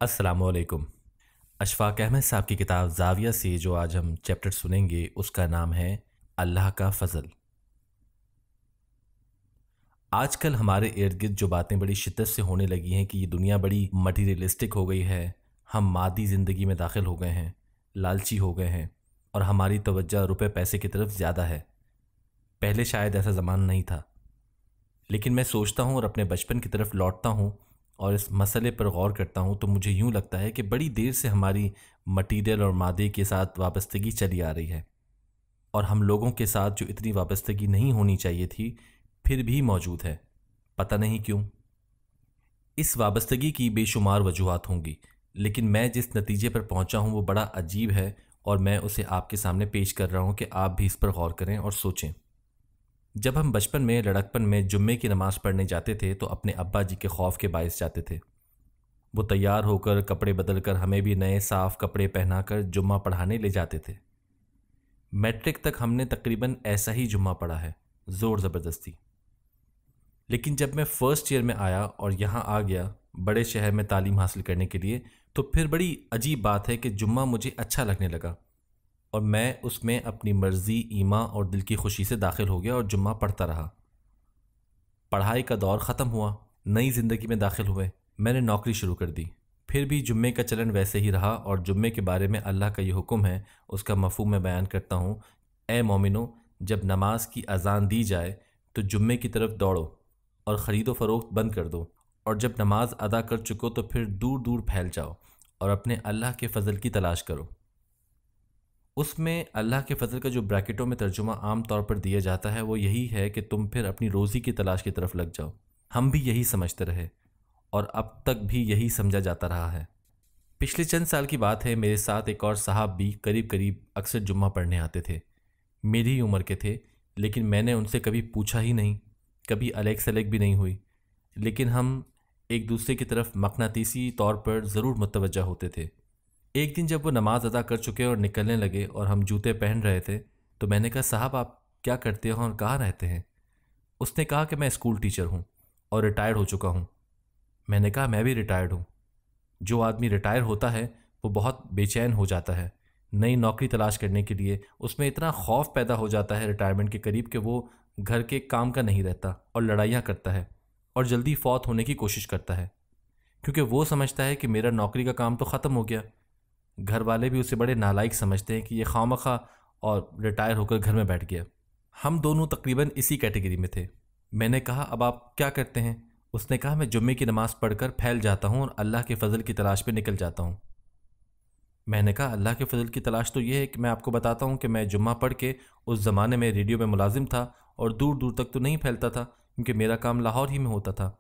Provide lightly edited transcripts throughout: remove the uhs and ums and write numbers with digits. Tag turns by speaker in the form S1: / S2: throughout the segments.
S1: अस्सलामुअलैकुम। अशफाक अहमद साहब की किताब ज़ाविया से जो आज हम चैप्टर सुनेंगे उसका नाम है अल्लाह का फ़ज़ल। आजकल इर्द गिर्द जो बातें बड़ी शिद्दत से होने लगी हैं कि ये दुनिया बड़ी मटीरियलिस्टिक हो गई है, हम मादी ज़िंदगी में दाखिल हो गए हैं, लालची हो गए हैं और हमारी तवज्जो रुपए पैसे की तरफ ज़्यादा है। पहले शायद ऐसा ज़माना नहीं था, लेकिन मैं सोचता हूँ और अपने बचपन की तरफ लौटता हूँ और इस मसले पर गौर करता हूँ तो मुझे यूँ लगता है कि बड़ी देर से हमारी मटीरियल और मादे के साथ वाबस्तगी चली आ रही है और हम लोगों के साथ जो इतनी वाबस्तगी नहीं होनी चाहिए थी फिर भी मौजूद है। पता नहीं क्यों। इस वाबस्तगी की बेशुमार वजूहात होंगी, लेकिन मैं जिस नतीजे पर पहुंचा हूं वो बड़ा अजीब है और मैं उसे आपके सामने पेश कर रहा हूं कि आप भी इस पर गौर करें और सोचें। जब हम बचपन में लड़कपन में जुम्मे की नमाज़ पढ़ने जाते थे तो अपने अब्बा जी के खौफ के बायस जाते थे। वो तैयार होकर कपड़े बदल कर हमें भी नए साफ कपड़े पहनाकर जुम्मा पढ़ाने ले जाते थे। मैट्रिक तक हमने तकरीबन ऐसा ही जुम्मा पढ़ा है, ज़ोर ज़बरदस्ती। लेकिन जब मैं फर्स्ट ईयर में आया और यहाँ आ गया बड़े शहर में तालीम हासिल करने के लिए, तो फिर बड़ी अजीब बात है कि जुम्मा मुझे अच्छा लगने लगा और मैं उसमें अपनी मर्जी, ईमा और दिल की खुशी से दाखिल हो गया और जुम्मा पढ़ता रहा। पढ़ाई का दौर ख़त्म हुआ, नई ज़िंदगी में दाखिल हुए, मैंने नौकरी शुरू कर दी। फिर भी जुम्मे का चलन वैसे ही रहा और जुम्मे के बारे में अल्लाह का ये हुक्म है, उसका मफ़हूम मैं बयान करता हूँ। ए मोमिनो, जब नमाज की अजान दी जाए तो जुम्मे की तरफ दौड़ो और ख़रीदो फ़रोख्त बंद कर दो, और जब नमाज अदा कर चुको तो फिर दूर दूर फैल जाओ और अपने अल्लाह के फ़ज़ल की तलाश करो। उसमें अल्लाह के फ़ज़ल का जो ब्रैकेटों में तर्जुमा आम तौर पर दिया जाता है वो यही है कि तुम फिर अपनी रोज़ी की तलाश की तरफ लग जाओ। हम भी यही समझते रहे और अब तक भी यही समझा जाता रहा है। पिछले चंद साल की बात है, मेरे साथ एक और साहब भी करीब करीब अक्सर जुम्मा पढ़ने आते थे। मेरी ही उम्र के थे, लेकिन मैंने उनसे कभी पूछा ही नहीं, कभी अलग सलग भी नहीं हुई, लेकिन हम एक दूसरे की तरफ मकनातीसी तौर पर ज़रूर मुतवज्जा होते थे। एक दिन जब वो नमाज अदा कर चुके और निकलने लगे और हम जूते पहन रहे थे तो मैंने कहा, साहब आप क्या करते हो और कहाँ रहते हैं? उसने कहा कि मैं स्कूल टीचर हूँ और रिटायर्ड हो चुका हूँ। मैंने कहा, मैं भी रिटायर्ड हूँ। जो आदमी रिटायर होता है वो बहुत बेचैन हो जाता है नई नौकरी तलाश करने के लिए। उसमें इतना खौफ पैदा हो जाता है रिटायरमेंट के करीब कि वो घर के काम का नहीं रहता और लड़ाइयाँ करता है और जल्दी फौत होने की कोशिश करता है, क्योंकि वो समझता है कि मेरा नौकरी का काम तो ख़त्म हो गया। घर वाले भी उसे बड़े नालायक समझते हैं कि ये खामखा और रिटायर होकर घर में बैठ गया। हम दोनों तकरीबन इसी कैटेगरी में थे। मैंने कहा, अब आप क्या करते हैं? उसने कहा, मैं जुम्मे की नमाज़ पढ़कर फैल जाता हूँ और अल्लाह के फ़ज़ल की तलाश पे निकल जाता हूँ। मैंने कहा, अल्लाह के फ़ज़ल की तलाश तो ये है कि मैं आपको बताता हूँ कि मैं जुम्मा पढ़ के उस ज़माने में रेडियो में मुलाजिम था और दूर दूर तक तो नहीं फैलता था क्योंकि मेरा काम लाहौर ही में होता था।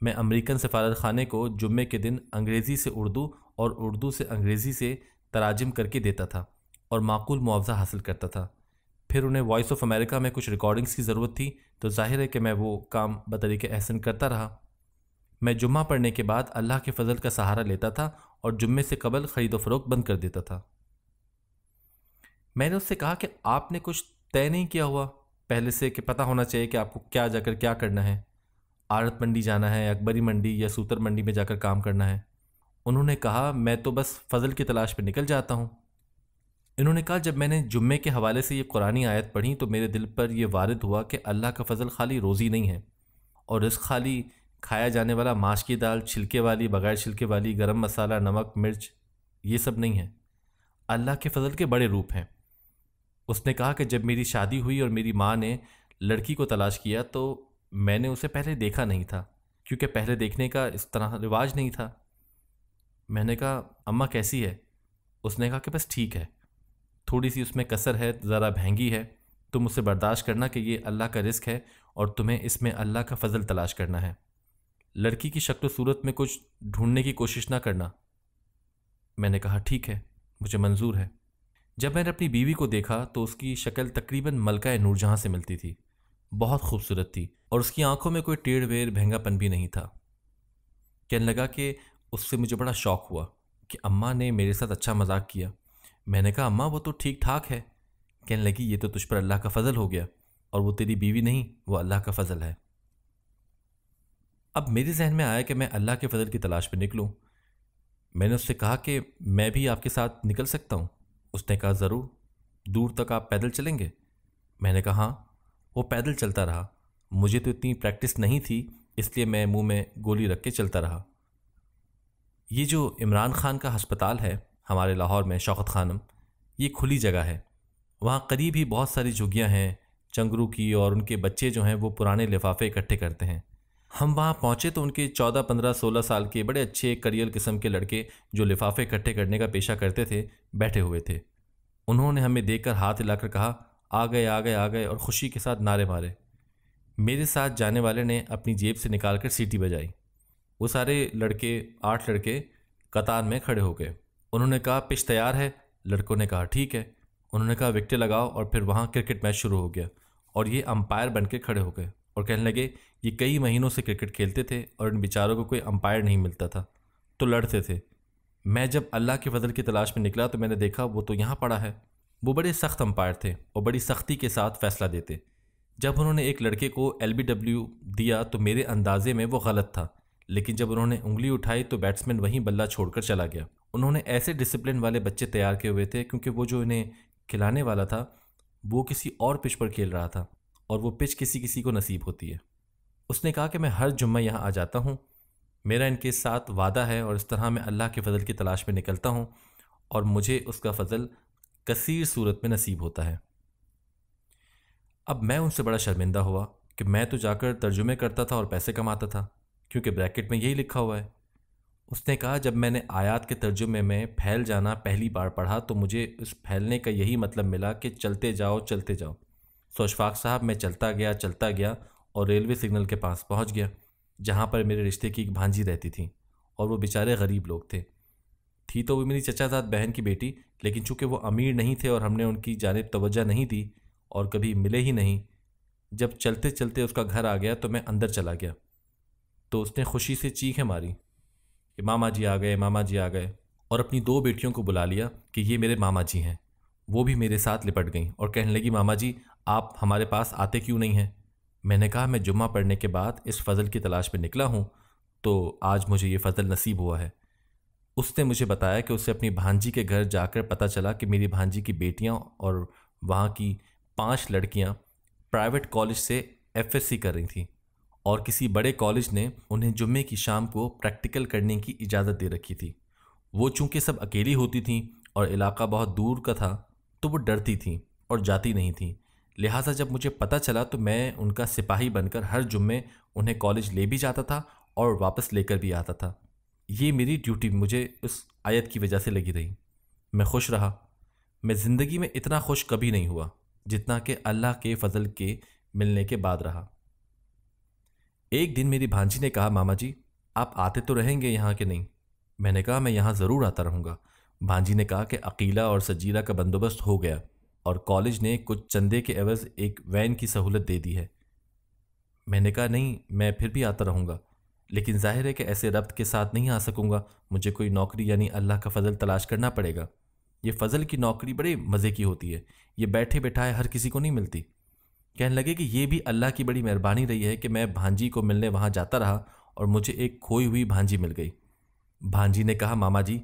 S1: मैं अमेरिकन सफारत खाने को जुम्मे के दिन अंग्रेज़ी से उर्दू और उर्दू से अंग्रेज़ी से तराजिम करके देता था और माकूल मुआवजा हासिल करता था। फिर उन्हें वॉइस ऑफ अमेरिका में कुछ रिकॉर्डिंग्स की ज़रूरत थी तो जाहिर है कि मैं वो काम बतरीके एहसन करता रहा। मैं जुम्मा पढ़ने के बाद अल्लाह के फ़ज़ल का सहारा लेता था और जुम्मे से कबल ख़रीदो फ़रोख्त बंद कर देता था। मैंने उससे कहा कि आपने कुछ तय नहीं किया हुआ पहले से कि पता होना चाहिए कि आपको क्या जाकर क्या करना है? आड़त मंडी जाना है, अकबरी मंडी या सूतर मंडी में जाकर काम करना है? उन्होंने कहा, मैं तो बस फ़ज़ल की तलाश पे निकल जाता हूँ। इन्होंने कहा, जब मैंने जुम्मे के हवाले से ये कुरानी आयत पढ़ी तो मेरे दिल पर यह वारिद हुआ कि अल्लाह का फ़ज़ल खाली रोज़ी नहीं है और रिज़्क़ खाली खाया जाने वाला माश की दाल, छिलके वाली, बग़ैर छिलके वाली, गरम मसाला, नमक, मिर्च, ये सब नहीं है। अल्लाह के फ़ज़ल के बड़े रूप हैं। उसने कहा कि जब मेरी शादी हुई और मेरी माँ ने लड़की को तलाश किया तो मैंने उसे पहले देखा नहीं था क्योंकि पहले देखने का इस तरह रिवाज नहीं था। मैंने कहा, अम्मा कैसी है? उसने कहा कि बस ठीक है, थोड़ी सी उसमें कसर है, ज़रा महंगी है, तुम उसे बर्दाश्त करना कि ये अल्लाह का रिस्क है और तुम्हें इसमें अल्लाह का फ़ज़ल तलाश करना है। लड़की की शक्ल सूरत में कुछ ढूंढने की कोशिश ना करना। मैंने कहा, ठीक है, मुझे मंजूर है। जब मैंने अपनी बीवी को देखा तो उसकी शक्ल तकरीबन मलका नूरजहां से मिलती थी। बहुत खूबसूरत थी और उसकी आंखों में कोई टेढ़ वेढ़ भैंगापन भी नहीं था। कहने लगा कि उससे मुझे बड़ा शौक हुआ कि अम्मा ने मेरे साथ अच्छा मजाक किया। मैंने कहा, अम्मा वो तो ठीक ठाक है। कहने लगी, ये तो तुझ पर अल्लाह का फ़ज़ल हो गया और वो तेरी बीवी नहीं, वो अल्लाह का फ़ज़ल है। अब मेरे जहन में आया कि मैं अल्लाह के फ़ज़ल की तलाश में निकलूं। मैंने उससे कहा कि मैं भी आपके साथ निकल सकता हूँ। उसने कहा ज़रूर। दूर तक आप पैदल चलेंगे? मैंने कहा हाँ। वो पैदल चलता रहा। मुझे तो इतनी प्रैक्टिस नहीं थी, इसलिए मैं मुंह में गोली रख के चलता रहा। ये जो इमरान खान का अस्पताल है हमारे लाहौर में, शौकत खानम, ये खुली जगह है। वहाँ करीब ही बहुत सारी झुग्गियाँ हैं चंगरू की, और उनके बच्चे जो हैं वो पुराने लिफाफे इकट्ठे करते हैं। हम वहाँ पहुँचे तो उनके 14, 15, 16 साल के बड़े अच्छे करियल किस्म के लड़के जो लिफाफे इकट्ठे करने का पेशा करते थे बैठे हुए थे। उन्होंने हमें देखकर हाथ हिलाकर कहा, आ गए आ गए आ गए, और खुशी के साथ नारे मारे। मेरे साथ जाने वाले ने अपनी जेब से निकाल कर सीटी बजाई। वो सारे लड़के, 8 लड़के कतार में खड़े हो गए। उन्होंने कहा पिच तैयार है। लड़कों ने कहा ठीक है। उन्होंने कहा विकेट लगाओ, और फिर वहाँ क्रिकेट मैच शुरू हो गया। और ये अंपायर बन के खड़े हो गए और कहने लगे ये कई महीनों से क्रिकेट खेलते थे और इन बेचारों को कोई अंपायर नहीं मिलता था तो लड़ते थे। मैं जब अल्लाह के फजल की तलाश में निकला तो मैंने देखा वो तो यहाँ पड़ा है। वो बड़े सख्त अंपायर थे और बड़ी सख्ती के साथ फैसला देते। जब उन्होंने एक लड़के को LBW दिया तो मेरे अंदाजे में वो गलत था, लेकिन जब उन्होंने उंगली उठाई तो बैट्समैन वहीं बल्ला छोड़कर चला गया। उन्होंने ऐसे डिसिप्लिन वाले बच्चे तैयार किए हुए थे, क्योंकि वो जो इन्हें खिलाने वाला था वो किसी और पिच पर खेल रहा था, और वो पिच किसी किसी को नसीब होती है। उसने कहा कि मैं हर जुम्मा यहाँ आ जाता हूँ, मेरा इनके साथ वादा है, और इस तरह मैं अल्लाह के फजल की तलाश में निकलता हूँ और मुझे उसका फजल कसीर सूरत में नसीब होता है। अब मैं उनसे बड़ा शर्मिंदा हुआ कि मैं तो जाकर तर्जुमे करता था और पैसे कमाता था, क्योंकि ब्रैकेट में यही लिखा हुआ है। उसने कहा जब मैंने आयात के तर्जुमे में फैल जाना पहली बार पढ़ा तो मुझे उस फैलने का यही मतलब मिला कि चलते जाओ चलते जाओ। सो अशफाक साहब, मैं चलता गया और रेलवे सिग्नल के पास पहुंच गया, जहां पर मेरे रिश्ते की एक भांजी रहती थी, और वो बेचारे गरीब लोग थे। थी तो वो मेरी चचाजाद बहन की बेटी, लेकिन चूंकि वो अमीर नहीं थे और हमने उनकी जानिब तवज्जो नहीं दी और कभी मिले ही नहीं, जब चलते चलते उसका घर आ गया तो मैं अंदर चला गया तो उसने खुशी से चीखें मारी कि मामा जी आ गए, मामा जी आ गए, और अपनी 2 बेटियों को बुला लिया कि ये मेरे मामा जी हैं। वो भी मेरे साथ लिपट गईं और कहने लगी मामा जी आप हमारे पास आते क्यों नहीं हैं? मैंने कहा मैं जुम्मा पढ़ने के बाद इस फ़ज़ल की तलाश में निकला हूँ, तो आज मुझे ये फ़ज़ल नसीब हुआ है। उसने मुझे बताया कि उसे अपनी भांजी के घर जाकर पता चला कि मेरी भांजी की बेटियाँ और वहाँ की 5 लड़कियाँ प्राइवेट कॉलेज से FSC कर रही थीं, और किसी बड़े कॉलेज ने उन्हें जुम्मे की शाम को प्रैक्टिकल करने की इजाज़त दे रखी थी। वो चूंकि सब अकेली होती थीं और इलाका बहुत दूर का था तो वो डरती थीं और जाती नहीं थीं। लिहाजा जब मुझे पता चला तो मैं उनका सिपाही बनकर हर जुम्मे उन्हें कॉलेज ले भी जाता था और वापस लेकर भी आता था। ये मेरी ड्यूटी मुझे उस आयत की वजह से लगी रही। मैं खुश रहा। मैं ज़िंदगी में इतना खुश कभी नहीं हुआ जितना कि अल्लाह के फजल के मिलने के बाद रहा। एक दिन मेरी भांजी ने कहा मामा जी आप आते तो रहेंगे यहाँ के नहीं? मैंने कहा मैं यहाँ ज़रूर आता रहूँगा। भांजी ने कहा कि अकीला और सजीला का बंदोबस्त हो गया और कॉलेज ने कुछ चंदे के एवज़ एक वैन की सहूलत दे दी है। मैंने कहा नहीं, मैं फिर भी आता रहूँगा, लेकिन जाहिर है कि ऐसे रब्त के साथ नहीं आ सकूँगा। मुझे कोई नौकरी यानी अल्लाह का फ़ज़ल तलाश करना पड़ेगा। ये फ़ज़ल की नौकरी बड़े मज़े की होती है, ये बैठे बैठाए हर किसी को नहीं मिलती। कहने लगे कि ये भी अल्लाह की बड़ी मेहरबानी रही है कि मैं भांजी को मिलने वहाँ जाता रहा और मुझे एक खोई हुई भांजी मिल गई। भांजी ने कहा मामा जी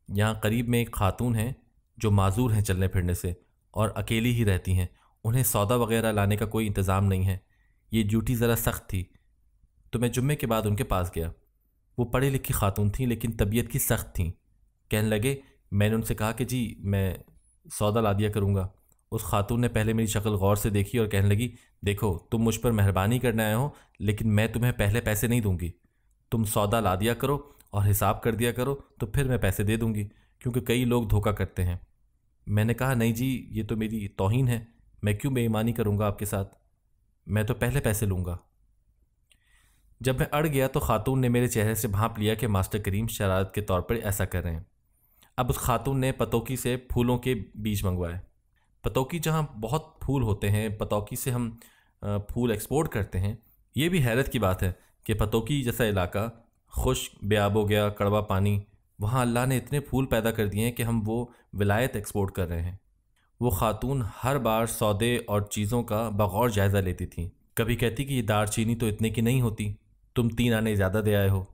S1: यहाँ करीब में एक खातून है जो माजूर हैं चलने फिरने से और अकेली ही रहती हैं, उन्हें सौदा वगैरह लाने का कोई इंतज़ाम नहीं है। ये ड्यूटी ज़रा सख्त थी, तो मैं जुम्मे के बाद उनके पास गया। वो पढ़ी लिखी खातून थी लेकिन तबीयत की सख्त थी। कहने लगे, मैंने उनसे कहा कि जी मैं सौदा ला दिया करूँगा। उस खातून ने पहले मेरी शक्ल गौर से देखी और कहने लगी, देखो तुम मुझ पर मेहरबानी करने आए हो, लेकिन मैं तुम्हें पहले पैसे नहीं दूंगी। तुम सौदा ला दिया करो और हिसाब कर दिया करो, तो फिर मैं पैसे दे दूंगी, क्योंकि कई लोग धोखा करते हैं। मैंने कहा नहीं जी, ये तो मेरी तौहीन है, मैं क्यों बेईमानी करूँगा आपके साथ, मैं तो पहले पैसे लूँगा। जब मैं अड़ गया तो खातून ने मेरे चेहरे से भांप लिया कि मास्टर करीम शरारत के तौर पर ऐसा कर रहे हैं। अब उस खातून ने पतौकी से फूलों के बीज मंगवाए। पतौकी जहाँ बहुत फूल होते हैं, पतौकी से हम फूल एक्सपोर्ट करते हैं। ये भी हैरत की बात है कि पतौकी जैसा इलाका खुश्क बेआब हो गया, कड़वा पानी, वहाँ अल्लाह ने इतने फूल पैदा कर दिए हैं कि हम वो विलायत एक्सपोर्ट कर रहे हैं। वो खातून हर बार सौदे और चीज़ों का बगौर जायज़ा लेती थी। कभी कहती कि ये दारचीनी तो इतने की नहीं होती, तुम 3 आने ज़्यादा दे आए हो।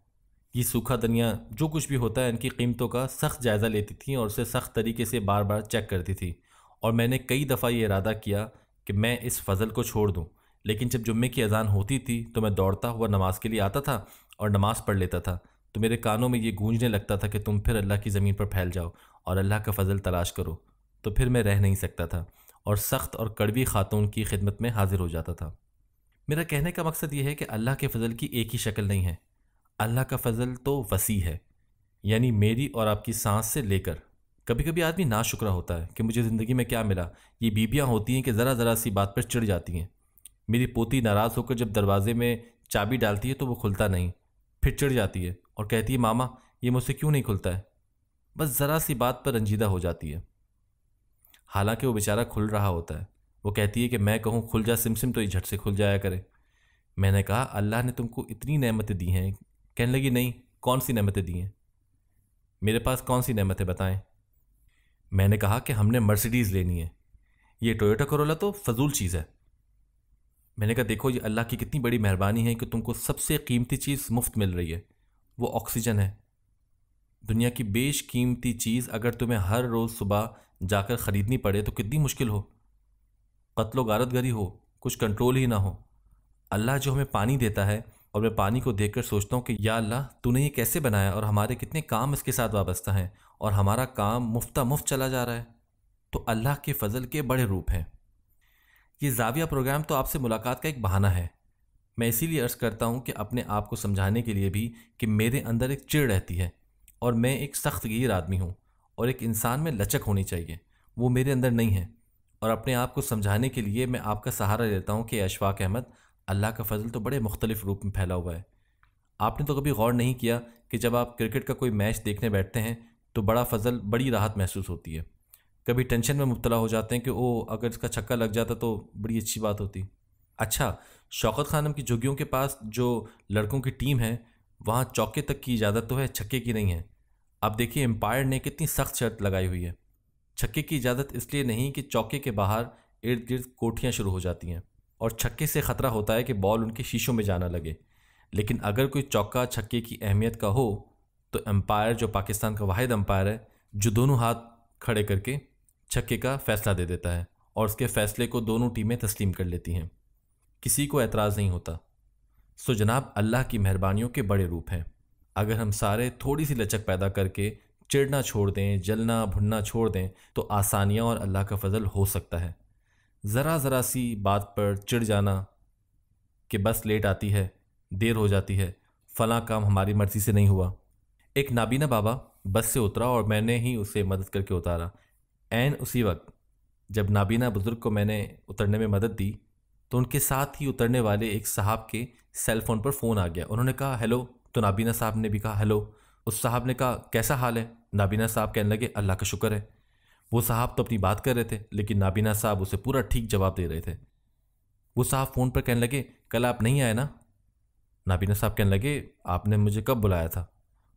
S1: ये सूखा धनिया जो कुछ भी होता है इनकी कीमतों का सख्त जायज़ा लेती थी और उसे सख्त तरीके से बार बार चेक करती थी। और मैंने कई दफ़ा ये इरादा किया कि मैं इस फ़ज़ल को छोड़ दूँ, लेकिन जब जुम्मे की अज़ान होती थी तो मैं दौड़ता हुआ नमाज के लिए आता था और नमाज़ पढ़ लेता था। तो मेरे कानों में ये गूंजने लगता था कि तुम फिर अल्लाह की ज़मीन पर फैल जाओ और अल्लाह का फ़ज़ल तलाश करो। तो फिर मैं रह नहीं सकता था और सख्त और कड़वी खातून की खिदमत में हाजिर हो जाता था। मेरा कहने का मकसद ये है कि अल्लाह के फ़ज़ल की एक ही शक्ल नहीं है। अल्लाह का फ़ज़ल तो वसी है, यानी मेरी और आपकी सांस से लेकर। कभी कभी आदमी नाशुक्रा होता है कि मुझे ज़िंदगी में क्या मिला। ये बीबियाँ होती हैं कि ज़रा ज़रा सी बात पर चिढ़ जाती हैं। मेरी पोती नाराज़ होकर जब दरवाजे में चाबी डालती है तो वो खुलता नहीं, फिर चिढ़ जाती है और कहती है मामा ये मुझसे क्यों नहीं खुलता है। बस ज़रा सी बात पर रंजीदा हो जाती है, हालांकि वो बेचारा खुल रहा होता है। वो कहती है कि मैं कहूँ खुल जा सिमसिम तो ये झट से खुल जाया करे। मैंने कहा अल्लाह ने तुमको इतनी नेमतें दी हैं। कहने लगी नहीं, कौन सी नेमतें दी हैं, मेरे पास कौन सी नेमतें बताएं। मैंने कहा कि हमने मर्सिडीज़ लेनी है, ये टोयोटा कोरोला तो फजूल चीज़ है। मैंने कहा देखो ये अल्लाह की कितनी बड़ी मेहरबानी है कि तुमको सबसे कीमती चीज़ मुफ्त मिल रही है, वो ऑक्सीजन है। दुनिया की बेशकीमती चीज़ अगर तुम्हें हर रोज़ सुबह जाकर ख़रीदनी पड़े तो कितनी मुश्किल हो, कत्लो गारतगरी हो, कुछ कंट्रोल ही ना हो। अल्लाह जो हमें पानी देता है और मैं पानी को देखकर सोचता हूँ कि या अल्लाह तूने ये कैसे बनाया और हमारे कितने काम इसके साथ वाबस्ता हैं और हमारा काम मुफ्ता मुफ्त चला जा रहा है। तो अल्लाह के फ़ज़ल के बड़े रूप हैं। ये जाविया प्रोग्राम तो आपसे मुलाकात का एक बहाना है। मैं इसीलिए अर्ज़ करता हूँ कि अपने आप को समझाने के लिए भी कि मेरे अंदर एक चिढ़ रहती है और मैं एक सख्त गिर आदमी हूँ और एक इंसान में लचक होनी चाहिए, वो मेरे अंदर नहीं है। और अपने आप को समझाने के लिए मैं आपका सहारा लेता हूँ कि अशफाक अहमद, अल्लाह का फ़ज़ल तो बड़े मुख्तलिफ़ रूप में फैला हुआ है। आपने तो कभी गौर नहीं किया कि जब आप क्रिकेट का कोई मैच देखने बैठते हैं तो बड़ा फ़ज़ल बड़ी राहत महसूस होती है। कभी टेंशन में मुब्तला हो जाते हैं कि ओ अगर इसका छक्का लग जाता तो बड़ी अच्छी बात होती। अच्छा, शौकत खानम की झुग्गियों के पास जो लड़कों की टीम है वहाँ चौके तक की इजाज़त तो है, छक्के की नहीं है। अब देखिए एम्पायर ने कितनी सख्त शर्त लगाई हुई है। छक्के की इजाज़त इसलिए नहीं कि चौके के बाहर इर्द गिर्द कोठियाँ शुरू हो जाती हैं और छक्के से ख़तरा होता है कि बॉल उनके शीशों में जाना लगे। लेकिन अगर कोई चौका छक्के की अहमियत का हो तो एम्पायर, जो पाकिस्तान का वाहिद एम्पायर है, जो दोनों हाथ खड़े करके छक्के का फ़ैसला दे देता है और उसके फ़ैसले को दोनों टीमें तस्लीम कर लेती हैं, किसी को एतराज़ नहीं होता। सो जनाब अल्लाह की मेहरबानियों के बड़े रूप हैं। अगर हम सारे थोड़ी सी लचक पैदा करके चिढ़ना छोड़ दें, जलना भुनना छोड़ दें तो आसानियाँ और अल्लाह का फ़ज़ल हो सकता है। ज़रा ज़रा सी बात पर चिढ़ जाना कि बस लेट आती है, देर हो जाती है, फ़लाँ काम हमारी मर्ज़ी से नहीं हुआ। एक नाबीना बाबा बस से उतरा और मैंने ही उसे मदद करके उतारा। ऐन उसी वक्त जब नाबीना बुज़ुर्ग को मैंने उतरने में मदद दी तो उनके साथ ही उतरने वाले एक साहब के सेल फ़ोन पर फ़ोन आ गया। उन्होंने कहा हेलो, तो नाबीना साहब ने भी कहा हेलो। उस साहब ने कहा कैसा हाल है। नाबीना साहब कहने लगे अल्लाह का शुक्र है। वो साहब तो अपनी बात कर रहे थे लेकिन नाबीना साहब उसे पूरा ठीक जवाब दे रहे थे। वो साहब फ़ोन पर कहने लगे कल आप नहीं आए ना। नाबीना साहब कहने लगे आपने मुझे कब बुलाया था।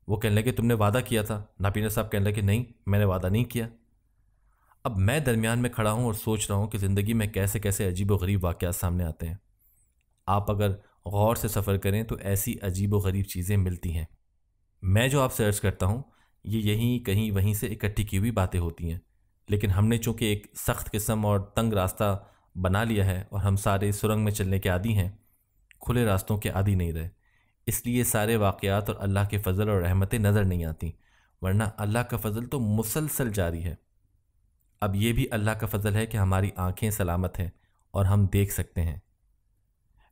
S1: वो कहने लगे तुमने वादा किया था। नाबीना साहब कहने लगे नहीं, मैंने वादा नहीं किया। अब मैं दरमियान में खड़ा हूँ और सोच रहा हूँ कि ज़िंदगी में कैसे कैसे अजीब व गरीब वाक़यात सामने आते हैं। आप अगर गौर से सफ़र करें तो ऐसी अजीब व गरीब चीज़ें मिलती हैं। मैं जो आपसे अर्ज़ करता हूँ ये यहीं कहीं वहीं से इकट्ठी की हुई बातें होती हैं, लेकिन हमने चूँकि एक सख्त किस्म और तंग रास्ता बना लिया है और हम सारे सुरंग में चलने के आदी हैं, खुले रास्तों के आदी नहीं रहे, इसलिए सारे वाक़यात और अल्लाह के फ़ज़ल और रहमतें नज़र नहीं आती, वरना अल्लाह का फ़ज़ल तो मुसलसल जारी है। अब ये भी अल्लाह का फ़ज़ल है कि हमारी आँखें सलामत हैं और हम देख सकते हैं।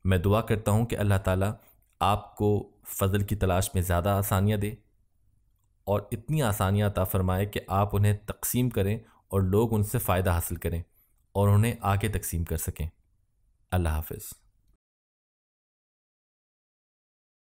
S1: मैं दुआ करता हूँ कि अल्लाह ताला आपको फ़ज़ल की तलाश में ज़्यादा आसानियाँ दे और इतनी आसानियाँ अता फ़रमाए कि आप उन्हें तक़सीम करें और लोग उनसे फ़ायदा हासिल करें और उन्हें आगे तक़सीम कर सकें। अल्लाह हाफ़िज़।